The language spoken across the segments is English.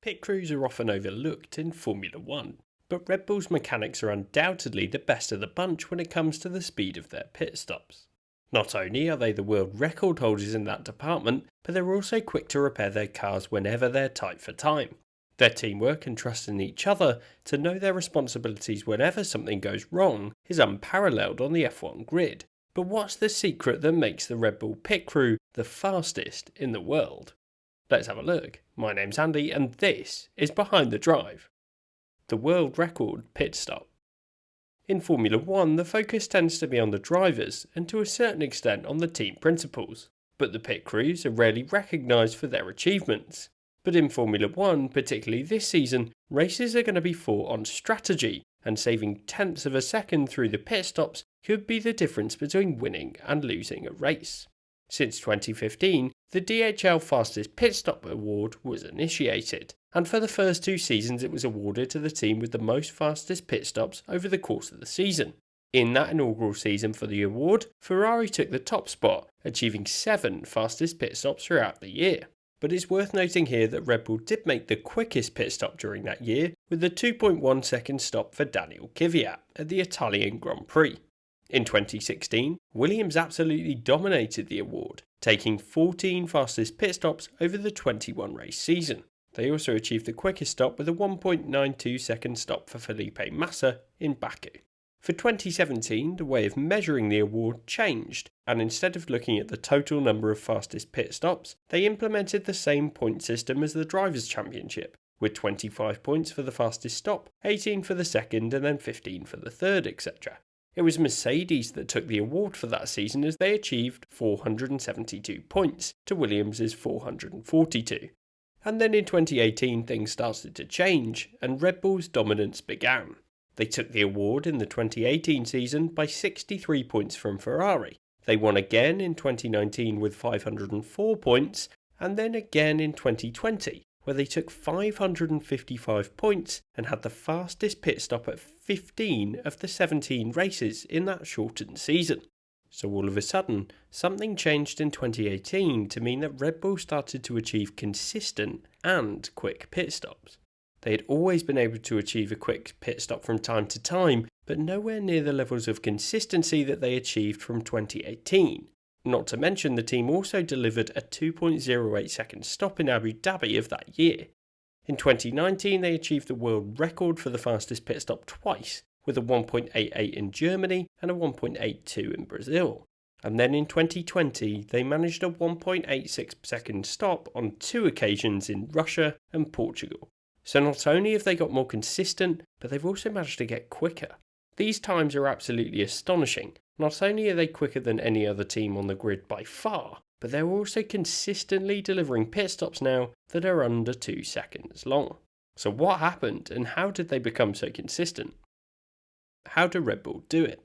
Pit crews are often overlooked in Formula 1, but Red Bull's mechanics are undoubtedly the best of the bunch when it comes to the speed of their pit stops. Not only are they the world record holders in that department, but they're also quick to repair their cars whenever they're tight for time. Their teamwork and trust in each other to know their responsibilities whenever something goes wrong is unparalleled on the F1 grid. But what's the secret that makes the Red Bull pit crew the fastest in the world? Let's have a look. My name's Andy and this is Behind the Drive. The world record pit stop. In Formula 1, the focus tends to be on the drivers and to a certain extent on the team principals, but the pit crews are rarely recognised for their achievements. But in Formula 1, particularly this season, races are going to be fought on strategy, and saving tenths of a second through the pit stops could be the difference between winning and losing a race. Since 2015, the DHL Fastest Pit Stop Award was initiated, and for the first 2 seasons it was awarded to the team with the most fastest pit stops over the course of the season. In that inaugural season for the award, Ferrari took the top spot, achieving 7 fastest pit stops throughout the year. But it's worth noting here that Red Bull did make the quickest pit stop during that year, with the 2.1 second stop for Daniel Kvyat at the Italian Grand Prix. In 2016, Williams absolutely dominated the award, taking 14 fastest pit stops over the 21 race season. They also achieved the quickest stop with a 1.92 second stop for Felipe Massa in Baku. For 2017, the way of measuring the award changed, and instead of looking at the total number of fastest pit stops, they implemented the same point system as the Drivers' Championship, with 25 points for the fastest stop, 18 for the second, and then 15 for the third, etc. It was Mercedes that took the award for that season as they achieved 472 points to Williams' 442. And then in 2018 things started to change and Red Bull's dominance began. They took the award in the 2018 season by 63 points from Ferrari. They won again in 2019 with 504 points and then again in 2020 where they took 555 points and had the fastest pit stop at 15 of the 17 races in that shortened season. So all of a sudden, something changed in 2018 to mean that Red Bull started to achieve consistent and quick pit stops. They had always been able to achieve a quick pit stop from time to time, but nowhere near the levels of consistency that they achieved from 2018. Not to mention the team also delivered a 2.08 second stop in Abu Dhabi of that year. In 2019 they achieved the world record for the fastest pit stop twice, with a 1.88 in Germany and a 1.82 in Brazil. And then in 2020 they managed a 1.86 second stop on 2 occasions in Russia and Portugal. So not only have they got more consistent, but they've also managed to get quicker. These times are absolutely astonishing. Not only are they quicker than any other team on the grid by far, but they're also consistently delivering pit stops now that are under 2 seconds long. So what happened and how did they become so consistent? How do Red Bull do it?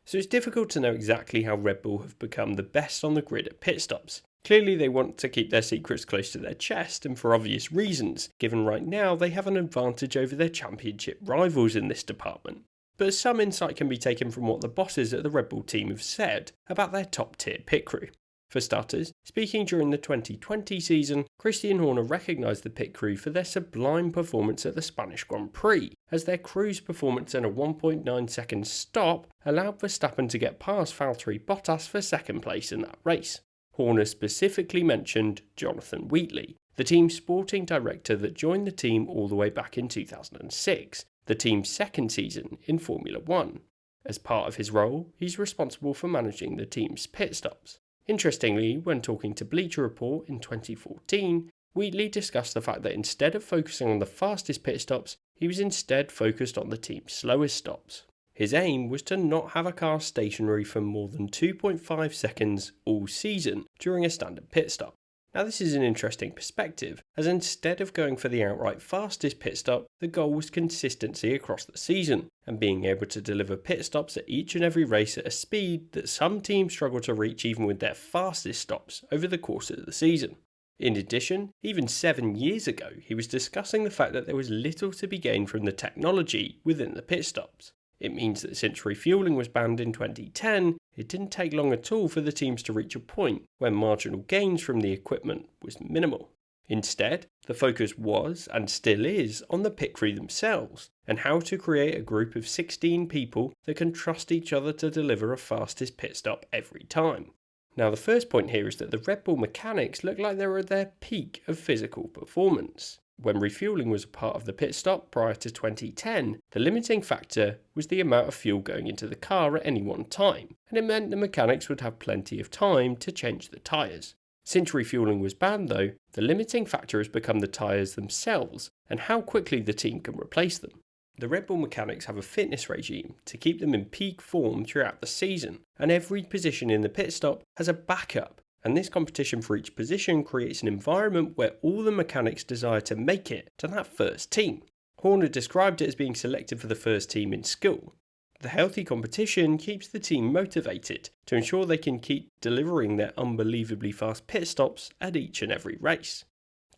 So it's difficult to know exactly how Red Bull have become the best on the grid at pit stops. Clearly they want to keep their secrets close to their chest and for obvious reasons, given right now they have an advantage over their championship rivals in this department. But some insight can be taken from what the bosses at the Red Bull team have said about their top tier pit crew. For starters, speaking during the 2020 season, Christian Horner recognised the pit crew for their sublime performance at the Spanish Grand Prix, as their crew's performance and a 1.9 second stop allowed Verstappen to get past Valtteri Bottas for second place in that race. Horner specifically mentioned Jonathan Wheatley, the team's sporting director that joined the team all the way back in 2006, the team's second season in Formula 1. As part of his role, he's responsible for managing the team's pit stops. Interestingly, when talking to Bleacher Report in 2014, Wheatley discussed the fact that instead of focusing on the fastest pit stops, he was instead focused on the team's slowest stops. His aim was to not have a car stationary for more than 2.5 seconds all season during a standard pit stop. Now this is an interesting perspective, as instead of going for the outright fastest pit stop, the goal was consistency across the season, and being able to deliver pit stops at each and every race at a speed that some teams struggle to reach even with their fastest stops over the course of the season. In addition, even 7 years ago, he was discussing the fact that there was little to be gained from the technology within the pit stops. It means that since refuelling was banned in 2010, it didn't take long at all for the teams to reach a point where marginal gains from the equipment was minimal. Instead, the focus was, and still is, on the pit crew themselves, and how to create a group of 16 people that can trust each other to deliver a fastest pit stop every time. Now the first point here is that the Red Bull mechanics look like they were at their peak of physical performance. When refuelling was a part of the pit stop prior to 2010, the limiting factor was the amount of fuel going into the car at any one time, and it meant the mechanics would have plenty of time to change the tyres. Since refuelling was banned though, the limiting factor has become the tyres themselves and how quickly the team can replace them. The Red Bull mechanics have a fitness regime to keep them in peak form throughout the season, and every position in the pit stop has a backup, and this competition for each position creates an environment where all the mechanics desire to make it to that first team. Horner described it as being selected for the first team in school. The healthy competition keeps the team motivated to ensure they can keep delivering their unbelievably fast pit stops at each and every race.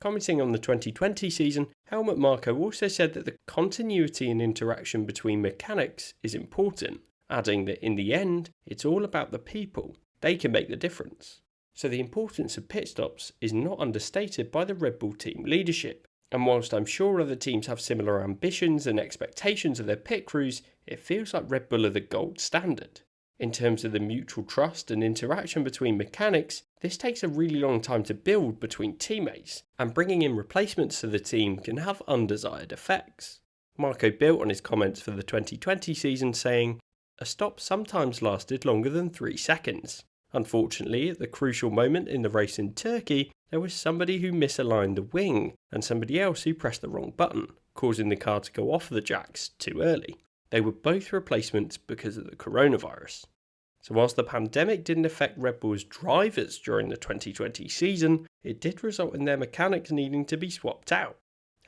Commenting on the 2020 season, Helmut Marko also said that the continuity and interaction between mechanics is important, adding that in the end, it's all about the people. They can make the difference. So the importance of pit stops is not understated by the Red Bull team leadership. And whilst I'm sure other teams have similar ambitions and expectations of their pit crews, it feels like Red Bull are the gold standard. In terms of the mutual trust and interaction between mechanics, this takes a really long time to build between teammates, and bringing in replacements to the team can have undesired effects. Marko built on his comments for the 2020 season saying, "A stop sometimes lasted longer than 3 seconds. Unfortunately, at the crucial moment in the race in Turkey, there was somebody who misaligned the wing and somebody else who pressed the wrong button, causing the car to go off the jacks too early. They were both replacements because of the coronavirus." So whilst the pandemic didn't affect Red Bull's drivers during the 2020 season, it did result in their mechanics needing to be swapped out.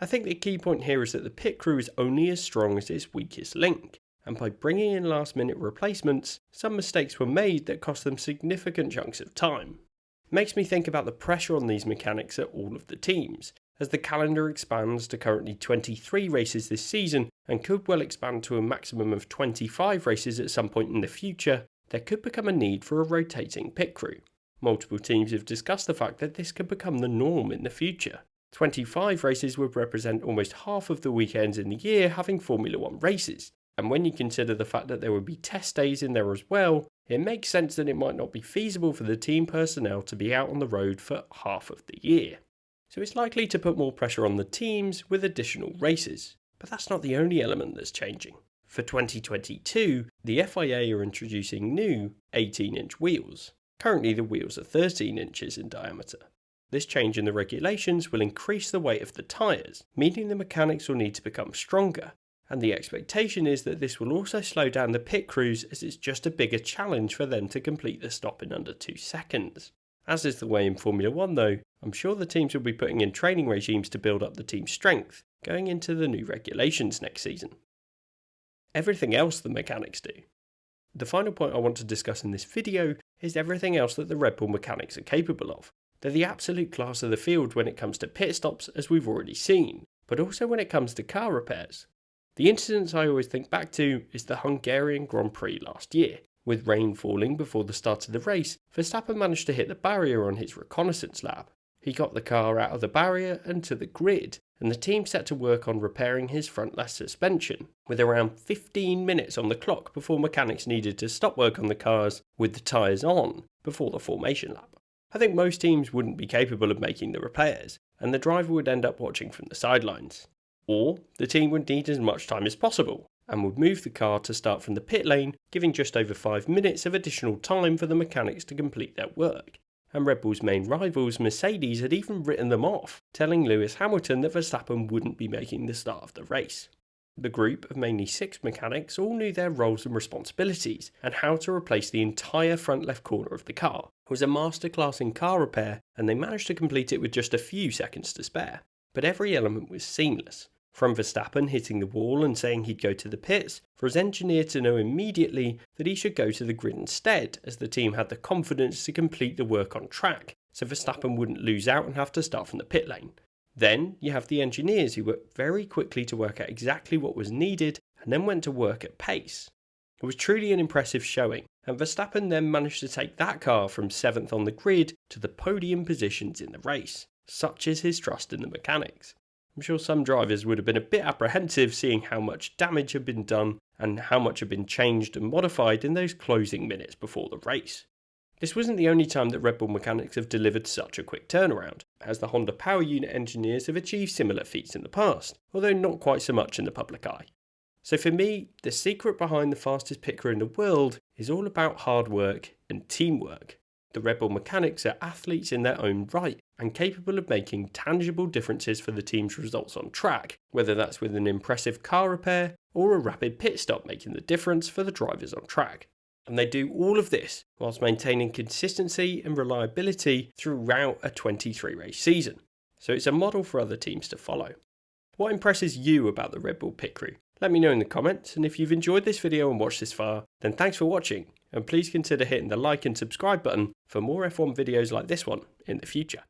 I think the key point here is that the pit crew is only as strong as its weakest link, and by bringing in last-minute replacements, some mistakes were made that cost them significant chunks of time. It makes me think about the pressure on these mechanics at all of the teams, as the calendar expands to currently 23 races this season and could well expand to a maximum of 25 races at some point in the future. There could become a need for a rotating pit crew. Multiple teams have discussed the fact that this could become the norm in the future. 25 races would represent almost half of the weekends in the year having Formula 1 races, and when you consider the fact that there would be test days in there as well, it makes sense that it might not be feasible for the team personnel to be out on the road for half of the year. So it's likely to put more pressure on the teams with additional races, but that's not the only element that's changing. For 2022, the FIA are introducing new 18-inch wheels. Currently the wheels are 13 inches in diameter. This change in the regulations will increase the weight of the tyres, meaning the mechanics will need to become stronger, and the expectation is that this will also slow down the pit crews as it's just a bigger challenge for them to complete the stop in under 2 seconds. As is the way in Formula 1 though, I'm sure the teams will be putting in training regimes to build up the team's strength, going into the new regulations next season. Everything else the mechanics do. The final point I want to discuss in this video is everything else that the Red Bull mechanics are capable of. They're the absolute class of the field when it comes to pit stops, as we've already seen, but also when it comes to car repairs. The incidents I always think back to is the Hungarian Grand Prix last year. With rain falling before the start of the race, Verstappen managed to hit the barrier on his reconnaissance lap. He got the car out of the barrier and to the grid, and the team set to work on repairing his front left suspension, with around 15 minutes on the clock before mechanics needed to stop work on the cars with the tyres on before the formation lap. I think most teams wouldn't be capable of making the repairs, and the driver would end up watching from the sidelines. Or the team would need as much time as possible, and would move the car to start from the pit lane, giving just over 5 minutes of additional time for the mechanics to complete their work. And Red Bull's main rivals, Mercedes, had even written them off, telling Lewis Hamilton that Verstappen wouldn't be making the start of the race. The group of mainly 6 mechanics all knew their roles and responsibilities, and how to replace the entire front left corner of the car. It was a masterclass in car repair, and they managed to complete it with just a few seconds to spare. But every element was seamless. From Verstappen hitting the wall and saying he'd go to the pits, for his engineer to know immediately that he should go to the grid instead, as the team had the confidence to complete the work on track, so Verstappen wouldn't lose out and have to start from the pit lane. Then you have the engineers who worked very quickly to work out exactly what was needed and then went to work at pace. It was truly an impressive showing, and Verstappen then managed to take that car from 7th on the grid to the podium positions in the race. Such is his trust in the mechanics. I'm sure some drivers would have been a bit apprehensive seeing how much damage had been done and how much had been changed and modified in those closing minutes before the race. This wasn't the only time that Red Bull mechanics have delivered such a quick turnaround, as the Honda Power Unit engineers have achieved similar feats in the past, although not quite so much in the public eye. So for me, the secret behind the fastest pit crew in the world is all about hard work and teamwork. The Red Bull mechanics are athletes in their own right and capable of making tangible differences for the team's results on track, whether that's with an impressive car repair or a rapid pit stop making the difference for the drivers on track. And they do all of this whilst maintaining consistency and reliability throughout a 23 race season. So it's a model for other teams to follow. What impresses you about the Red Bull pit crew? Let me know in the comments, and if you've enjoyed this video and watched this far, then thanks for watching, and please consider hitting the like and subscribe button for more F1 videos like this one in the future.